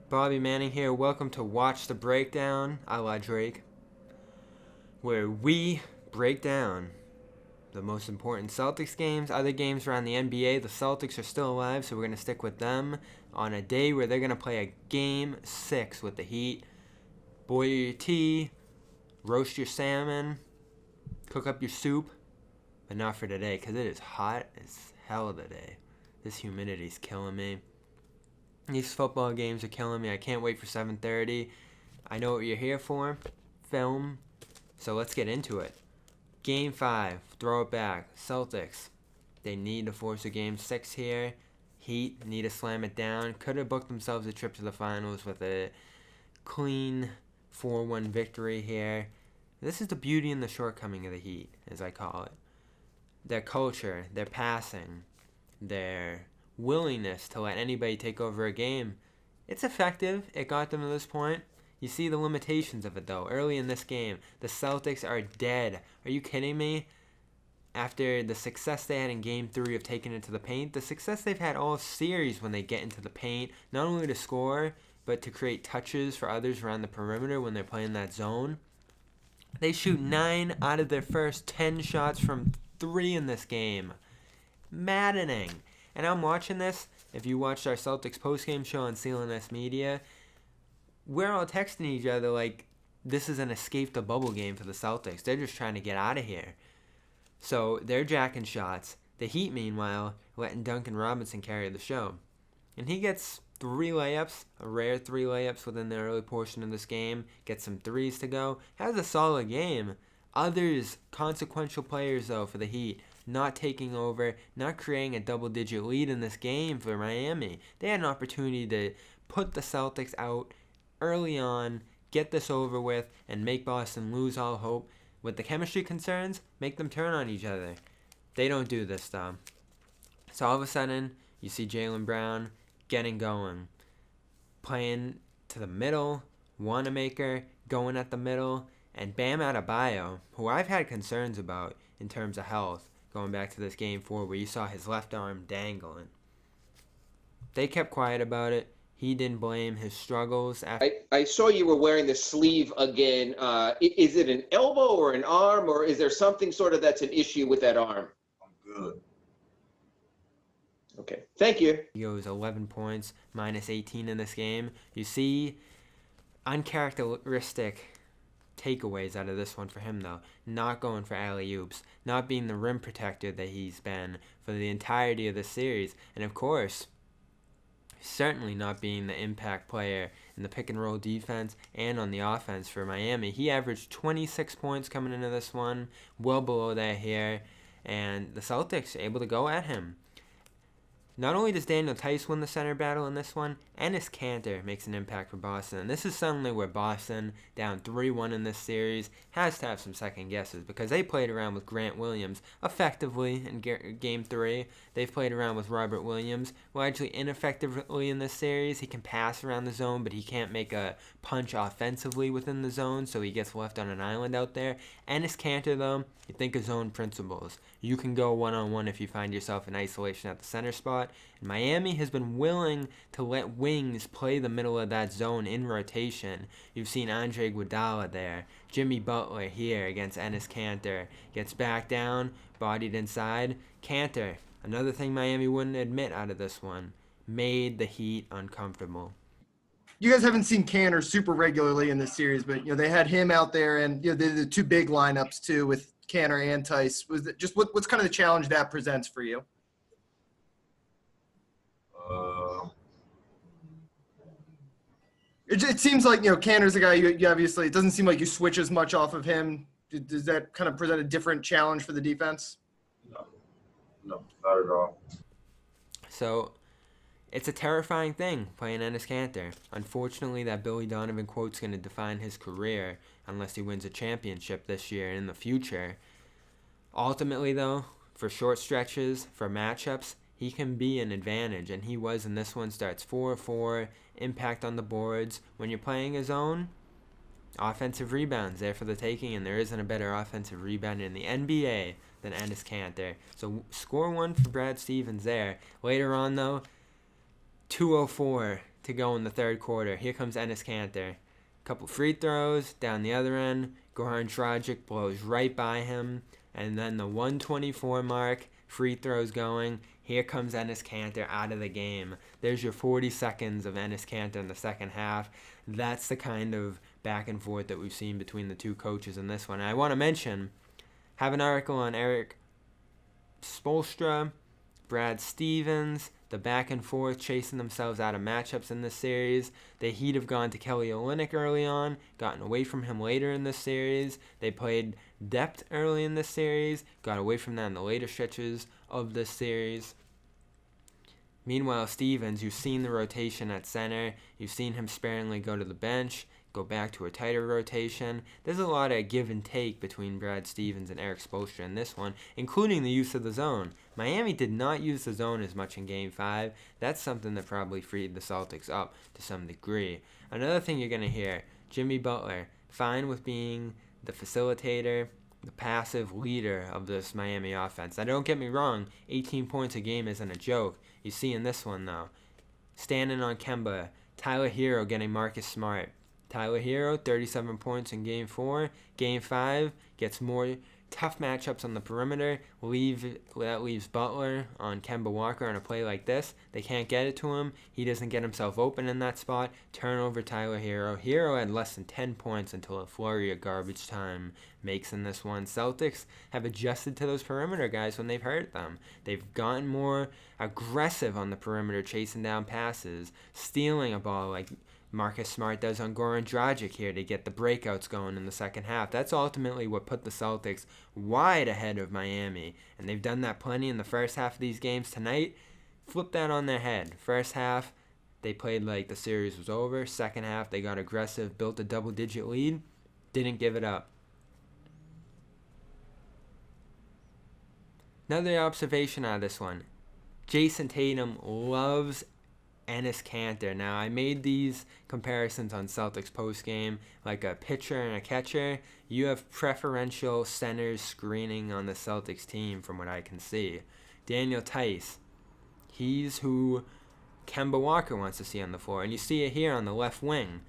Bobby Manning here. Welcome to Watch the Breakdown, a la Drake, where we break down the most important Celtics games, other games around the NBA. The Celtics are still alive, so we're going to stick with them on a day where they're going to play a Game 6 with the Heat. Boil your tea, roast your salmon, cook up your soup, but not for today because it is hot as hell today. This humidity's killing me. These football games are killing me. I can't wait for 7:30. I know what you're here for. Film. So let's get into it. Game 5. Throw it back. Celtics. They need to force a Game 6 here. Heat need to slam it down. Could have booked themselves a trip to the finals with a clean 4-1 victory here. This is the beauty and the shortcoming of the Heat, as I call it. Their culture, their passing, their willingness to let anybody take over a game. It's effective. It got them to this point. You see the limitations of it, though. Early in this game, the Celtics are dead. Are you kidding me? After the success they had in Game 3 of taking it to the paint, the success they've had all series when they get into the paint, not only to score, but to create touches for others around the perimeter when they're playing that zone. They shoot 9 out of their first 10 shots from 3 in this game. Maddening. And I'm watching this. If you watched our Celtics postgame show on CLNS Media, we're all texting each other like this is an escape the bubble game for the Celtics. They're just trying to get out of here. So they're jacking shots. The Heat, meanwhile, letting Duncan Robinson carry the show. And he gets 3 layups, a rare 3 layups within the early portion of this game. Gets some threes to go. Has a solid game. Others, consequential players, though, for the Heat, not taking over, not creating a double-digit lead in this game for Miami. They had an opportunity to put the Celtics out early on, get this over with, and make Boston lose all hope. With the chemistry concerns, make them turn on each other. They don't do this, though. So all of a sudden, you see Jaylen Brown getting going, playing to the middle, Wanamaker going at the middle, and Bam Adebayo, who I've had concerns about in terms of health, going back to this Game 4 where you saw his left arm dangling. They kept quiet about it. He didn't blame his struggles. I saw you were wearing the sleeve again. Is it an elbow or an arm, or is there something sort of that's an issue with that arm? I'm good. Okay, thank you. He goes 11 points, minus 18 in this game. You see uncharacteristic takeaways out of this one for him, though. Not going for alley-oops, not being the rim protector that he's been for the entirety of the series, and of course, certainly not being the impact player in the pick-and-roll defense and on the offense for Miami. He averaged 26 points coming into this one, well below that here, and the Celtics able to go at him. Not only does Daniel Tice win the center battle in this one, Enes Kanter makes an impact for Boston. And this is suddenly where Boston, down 3-1 in this series, has to have some second guesses because they played around with Grant Williams effectively in Game 3. They've played around with Robert Williams, largely ineffectively in this series. He can pass around the zone, but he can't make a punch offensively within the zone, so he gets left on an island out there. Enes Kanter, though, you think of zone principles. You can go one-on-one if you find yourself in isolation at the center spot. And Miami has been willing to let wings play the middle of that zone in rotation. You've seen Andre Iguodala there. Jimmy Butler here against Enes Kanter. Gets back down, bodied inside. Kanter, another thing Miami wouldn't admit out of this one, made the Heat uncomfortable. You guys haven't seen Kanter super regularly in this series, but they had him out there, and they did the 2 big lineups too with Kanter and Tice. Was it just what's kind of the challenge that presents for you? It seems like Kanter's a guy you obviously. It doesn't seem like you switch as much off of him. Does that kind of present a different challenge for the defense? No, not at all. So it's a terrifying thing playing Enes Kanter. Unfortunately, that Billy Donovan quote's going to define his career unless he wins a championship this year and in the future. Ultimately, though, for short stretches, for matchups, he can be an advantage, and he was in this one. Starts 4-4, impact on the boards. When you're playing a zone, offensive rebounds there for the taking, and there isn't a better offensive rebounder in the NBA than Enes Kanter. So score one for Brad Stevens there. Later on, though, 2:04 to go in the third quarter. Here comes Enes Kanter. Couple free throws down the other end. Goran Dragic blows right by him. And then the 124 mark, free throws going. Here comes Enes Kanter out of the game. There's your 40 seconds of Enes Kanter in the second half. That's the kind of back and forth that we've seen between the two coaches in this one. And I want to mention, have an article on Erik Spoelstra, Brad Stevens, the back and forth chasing themselves out of matchups in this series. The Heat have gone to Kelly Olynyk early on, gotten away from him later in this series. They played depth early in this series, got away from that in the later stretches of this series. Meanwhile, Stevens, you've seen the rotation at center. You've seen him sparingly go to the bench, go back to a tighter rotation. There's a lot of give and take between Brad Stevens and Erik Spoelstra in this one, including the use of the zone. Miami did not use the zone as much in Game 5. That's something that probably freed the Celtics up to some degree. Another thing you're going to hear, Jimmy Butler, fine with being the facilitator, the passive leader of this Miami offense. Now, don't get me wrong, 18 points a game isn't a joke. You see in this one, though, standing on Kemba, Tyler Hero getting Marcus Smart. Tyler Hero, 37 points in Game 4. Game 5 gets more tough matchups on the perimeter. That leaves Butler on Kemba Walker on a play like this. They can't get it to him. He doesn't get himself open in that spot. Turnover Tyler Hero. Hero had less than 10 points until a flurry of garbage time makes in this one. Celtics have adjusted to those perimeter guys when they've hurt them. They've gotten more aggressive on the perimeter, chasing down passes, stealing a ball like Marcus Smart does on Goran Dragic here to get the breakouts going in the second half. That's ultimately what put the Celtics wide ahead of Miami. And they've done that plenty in the first half of these games tonight. Flip that on their head. First half, they played like the series was over. Second half, they got aggressive, built a double-digit lead, didn't give it up. Another observation out of this one. Jayson Tatum loves Enes Kanter. Now, I made these comparisons on Celtics postgame, like a pitcher and a catcher. You have preferential centers screening on the Celtics team from what I can see. Daniel Tice, he's who Kemba Walker wants to see on the floor. And you see it here on the left wing.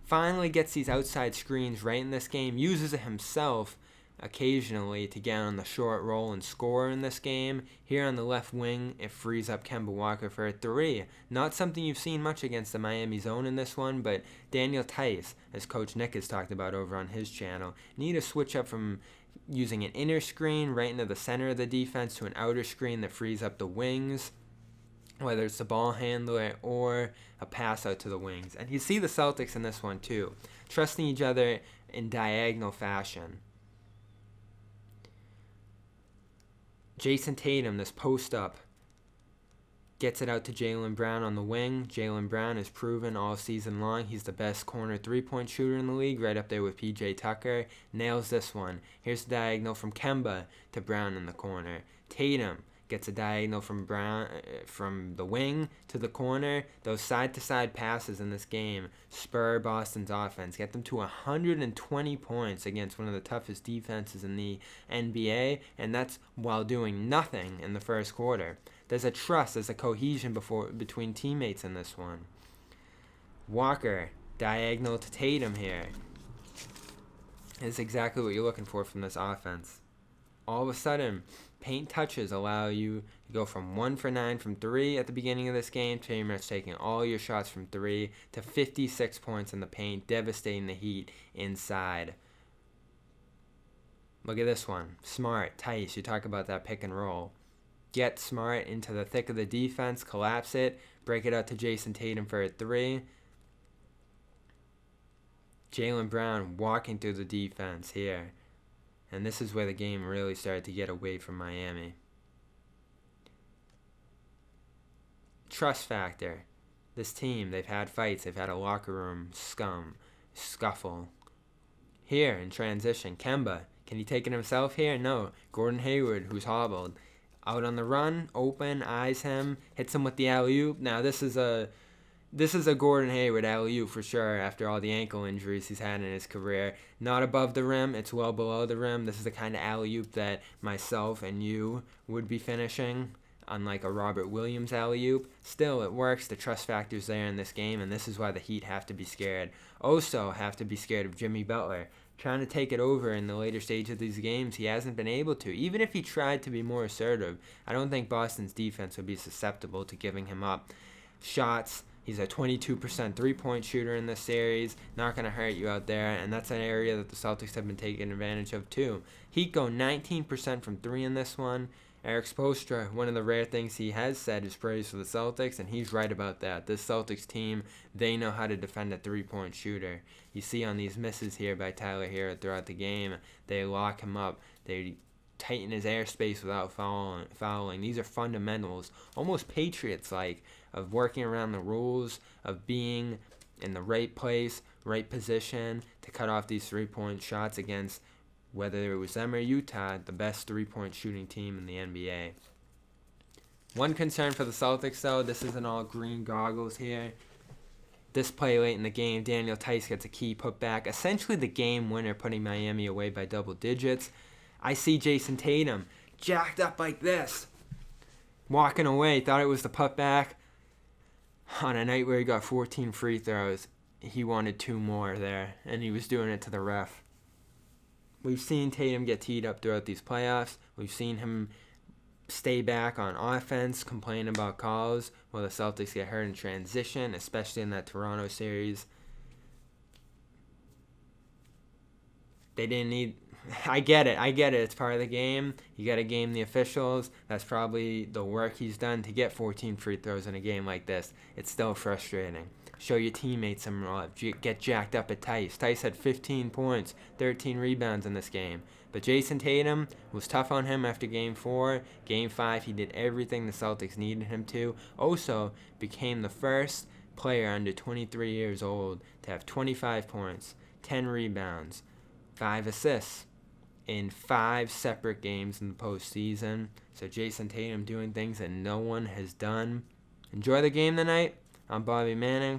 Finally gets these outside screens right in this game, uses it himself occasionally to get on the short roll and score in this game. Here on the left wing, it frees up Kemba Walker for a three. Not something you've seen much against the Miami zone in this one, but Daniel Tice, as Coach Nick has talked about over on his channel, need to switch up from using an inner screen right into the center of the defense to an outer screen that frees up the wings, whether it's the ball handler or a pass out to the wings. And you see the Celtics in this one too, trusting each other in diagonal fashion. Jayson Tatum, this post-up, gets it out to Jaylen Brown on the wing. Jaylen Brown has proven all season long he's the best corner three-point shooter in the league, right up there with P.J. Tucker. Nails this one. Here's the diagonal from Kemba to Brown in the corner. Tatum gets a diagonal from Brown from the wing to the corner. Those side-to-side passes in this game spur Boston's offense, get them to 120 points against one of the toughest defenses in the NBA, and that's while doing nothing in the first quarter. There's a trust, there's a cohesion between teammates in this one. Walker, diagonal to Tatum here. Is exactly what you're looking for from this offense. All of a sudden, paint touches allow you to go from 1 for 9 from 3 at the beginning of this game, pretty much taking all your shots from 3, to 56 points in the paint, devastating the Heat inside. Look at this one. Smart, Tice, you talk about that pick and roll. Get Smart into the thick of the defense, collapse it, break it out to Jayson Tatum for a 3. Jaylen Brown walking through the defense here. And this is where the game really started to get away from Miami. Trust factor. This team, they've had fights. They've had a locker room scuffle. Here in transition, Kemba. Can he take it himself here? No. Gordon Hayward, who's hobbled. Out on the run, open, eyes him, hits him with the alley-oop. Now this is a Gordon Hayward alley-oop for sure after all the ankle injuries he's had in his career. Not above the rim, it's well below the rim. This is the kind of alley-oop that myself and you would be finishing. unlike a Robert Williams alley-oop. Still, it works. The trust factor's there in this game, and this is why the Heat have to be scared. Also have to be scared of Jimmy Butler. Trying to take it over in the later stage of these games, he hasn't been able to. Even if he tried to be more assertive, I don't think Boston's defense would be susceptible to giving him up shots. He's a 22% three-point shooter in this series. Not going to hurt you out there, and that's an area that the Celtics have been taking advantage of too. Heat go 19% from three in this one. Eric Spoelstra, one of the rare things he has said is praise for the Celtics, and he's right about that. This Celtics team, they know how to defend a three-point shooter. You see on these misses here by Tyler Hero throughout the game, they lock him up. They tighten his airspace without fouling. These are fundamentals, almost Patriots-like, of working around the rules, of being in the right place, right position to cut off these three-point shots against, whether it was them or Utah, the best three-point shooting team in the NBA. One concern for the Celtics, though, this isn't all green goggles here. This play late in the game, Daniel Tice gets a key putback, essentially the game winner, putting Miami away by double digits. I see Jayson Tatum jacked up like this, walking away, thought it was the putback. On a night where he got 14 free throws, he wanted 2 more there, and he was doing it to the ref. We've seen Tatum get teed up throughout these playoffs. We've seen him stay back on offense, complain about calls while the Celtics get hurt in transition, especially in that Toronto series. They didn't need... I get it. It's part of the game. You got to game the officials. That's probably the work he's done to get 14 free throws in a game like this. It's still frustrating. Show your teammates some love. Get jacked up at Tice. Tice had 15 points, 13 rebounds in this game. But Jayson Tatum was tough on him after Game 4. Game 5, he did everything the Celtics needed him to. Also became the first player under 23 years old to have 25 points, 10 rebounds, 5 assists in 5 separate games in the postseason. So Jayson Tatum doing things that no one has done. Enjoy the game tonight. I'm Bobby Manning.